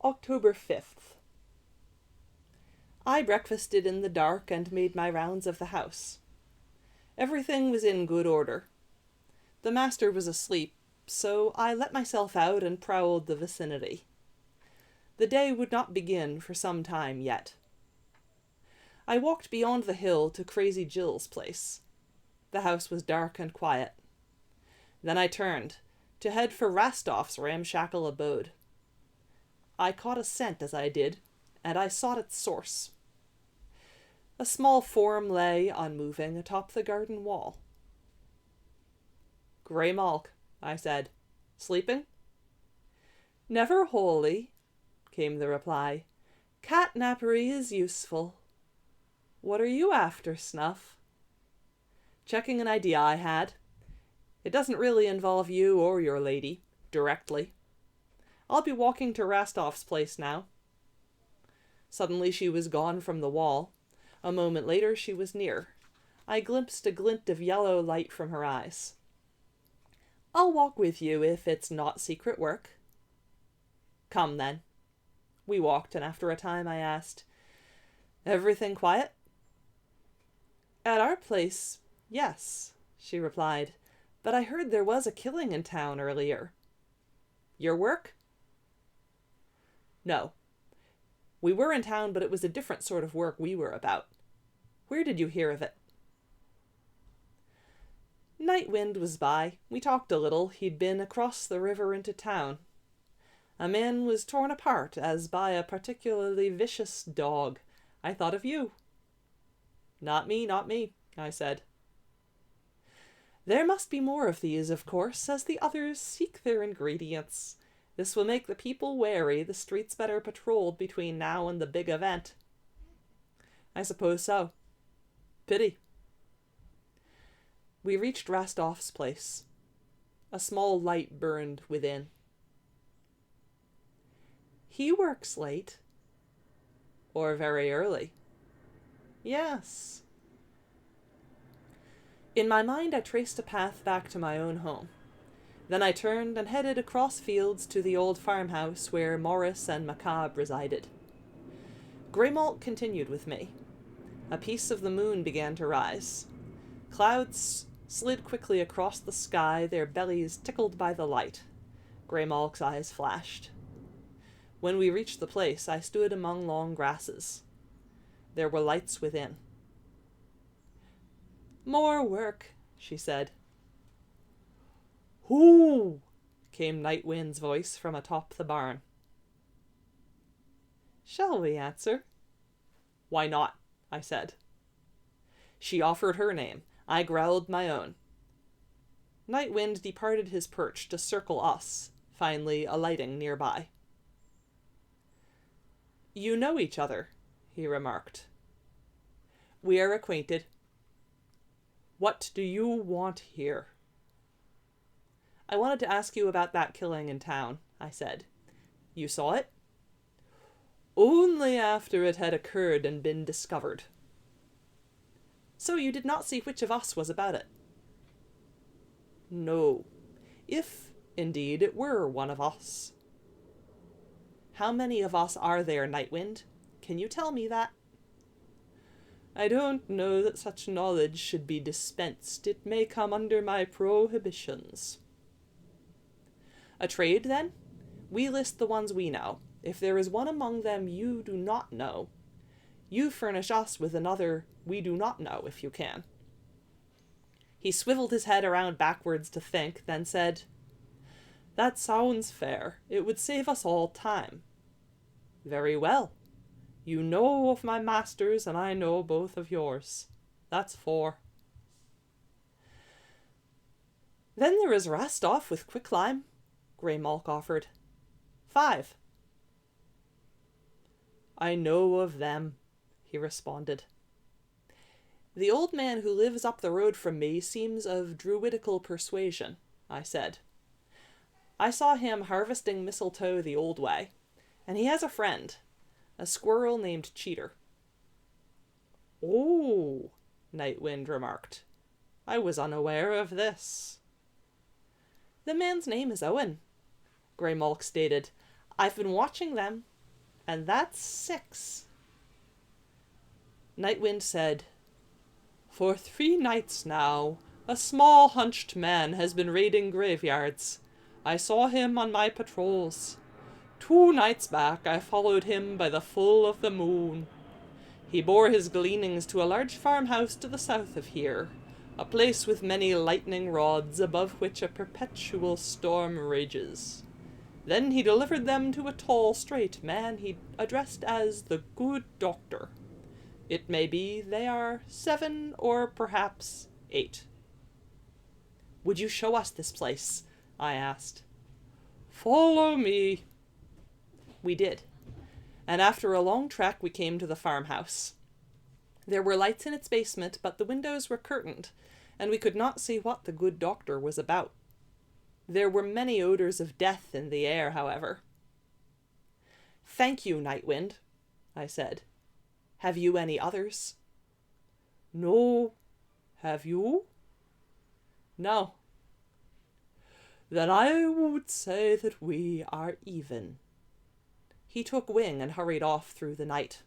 October 5th. I breakfasted in the dark and made my rounds of the house. Everything was in good order. The master was asleep, so I let myself out and prowled the vicinity. The day would not begin for some time yet. I walked beyond the hill to Crazy Jill's place. The house was dark and quiet. Then I turned, to head for Rastoff's ramshackle abode. I caught a scent as I did, and I sought its source. A small form lay, unmoving, atop the garden wall. "Graymalk," I said. "Sleeping?" "Never wholly," came the reply. "Catnapery is useful. What are you after, Snuff?" "Checking an idea I had. It doesn't really involve you or your lady, directly. I'll be walking to Rastoff's place now." Suddenly she was gone from the wall. A moment later she was near. I glimpsed a glint of yellow light from her eyes. "I'll walk with you if it's not secret work." "Come, then." We walked, and after a time I asked, "Everything quiet?" "At our place, yes," she replied. "But I heard there was a killing in town earlier." "Your work?" "No. We were in town, but it was a different sort of work we were about. Where did you hear of it?" "Nightwind was by. We talked a little. He'd been across the river into town. A man was torn apart as by a particularly vicious dog. I thought of you." Not me," I said. "There must be more of these, of course, as the others seek their ingredients. This will make the people wary, the streets better patrolled between now and the big event." "I suppose so. Pity." We reached Rastoff's place. A small light burned within. "He works late." "Or very early." "Yes." In my mind I traced a path back to my own home. Then I turned and headed across fields to the old farmhouse where Morris and Macabre resided. Graymalk continued with me. A piece of the moon began to rise. Clouds slid quickly across the sky, their bellies tickled by the light. Graymalk's eyes flashed. When we reached the place, I stood among long grasses. There were lights within. "More work," she said. "Who?" came Nightwind's voice from atop the barn. "Shall we answer?" "Why not?" I said. She offered her name. I growled my own. Nightwind departed his perch to circle us, finally alighting nearby. "You know each other," he remarked. "We are acquainted." "What do you want here?" "I wanted to ask you about that killing in town," I said. "You saw it?" "Only after it had occurred and been discovered." "So you did not see which of us was about it?" "No. If, indeed, it were one of us." "How many of us are there, Nightwind? Can you tell me that?" "I don't know that such knowledge should be dispensed. It may come under my prohibitions." "A trade, then? We list the ones we know. If there is one among them you do not know, you furnish us with another we do not know, if you can." He swiveled his head around backwards to think, then said, "That sounds fair. It would save us all time." "Very well. You know of my masters, and I know both of yours. That's 4. "Then there is Rastoff with quicklime," Graymalk offered. 5. "I know of them," he responded. "The old man who lives up the road from me seems of druidical persuasion," I said. "I saw him harvesting mistletoe the old way, and he has a friend, a squirrel named Cheater." "Oh," Nightwind remarked. "I was unaware of this." "The man's name is Owen," Graymalk stated. "I've been watching them. And that's 6. Nightwind said, "For 3 nights now, a small hunched man has been raiding graveyards. I saw him on my patrols. 2 nights back I followed him by the full of the moon. He bore his gleanings to a large farmhouse to the south of here, a place with many lightning rods above which a perpetual storm rages. Then he delivered them to a tall, straight man he addressed as the good doctor. It may be they are 7 or perhaps 8. Would you show us this place?" I asked. "Follow me." We did, and after a long trek we came to the farmhouse. There were lights in its basement, but the windows were curtained, and we could not see what the good doctor was about. There were many odors of death in the air, however. "Thank you, Nightwind," I said. "Have you any others?" "No. Have you?" "No." "Then I would say that we are even." He took wing and hurried off through the night.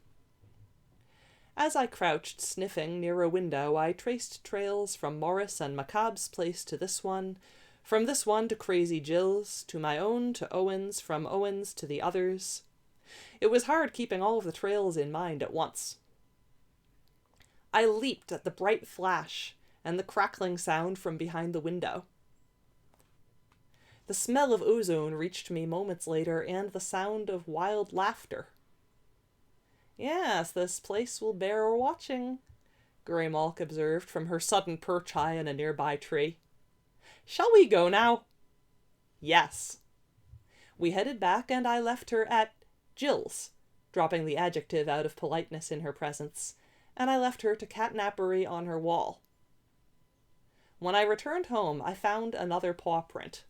As I crouched sniffing near a window, I traced trails from Morris and Macabre's place to this one, from this one to Crazy Jill's, to my own to Owen's, from Owen's to the others. It was hard keeping all of the trails in mind at once. I leaped at the bright flash and the crackling sound from behind the window. The smell of ozone reached me moments later, and the sound of wild laughter. "Yes, this place will bear watching," Graymalk observed from her sudden perch high in a nearby tree. "Shall we go now?" "Yes." We headed back, and I left her at Jill's, dropping the adjective out of politeness in her presence, and I left her to catnapery on her wall. When I returned home, I found another paw print.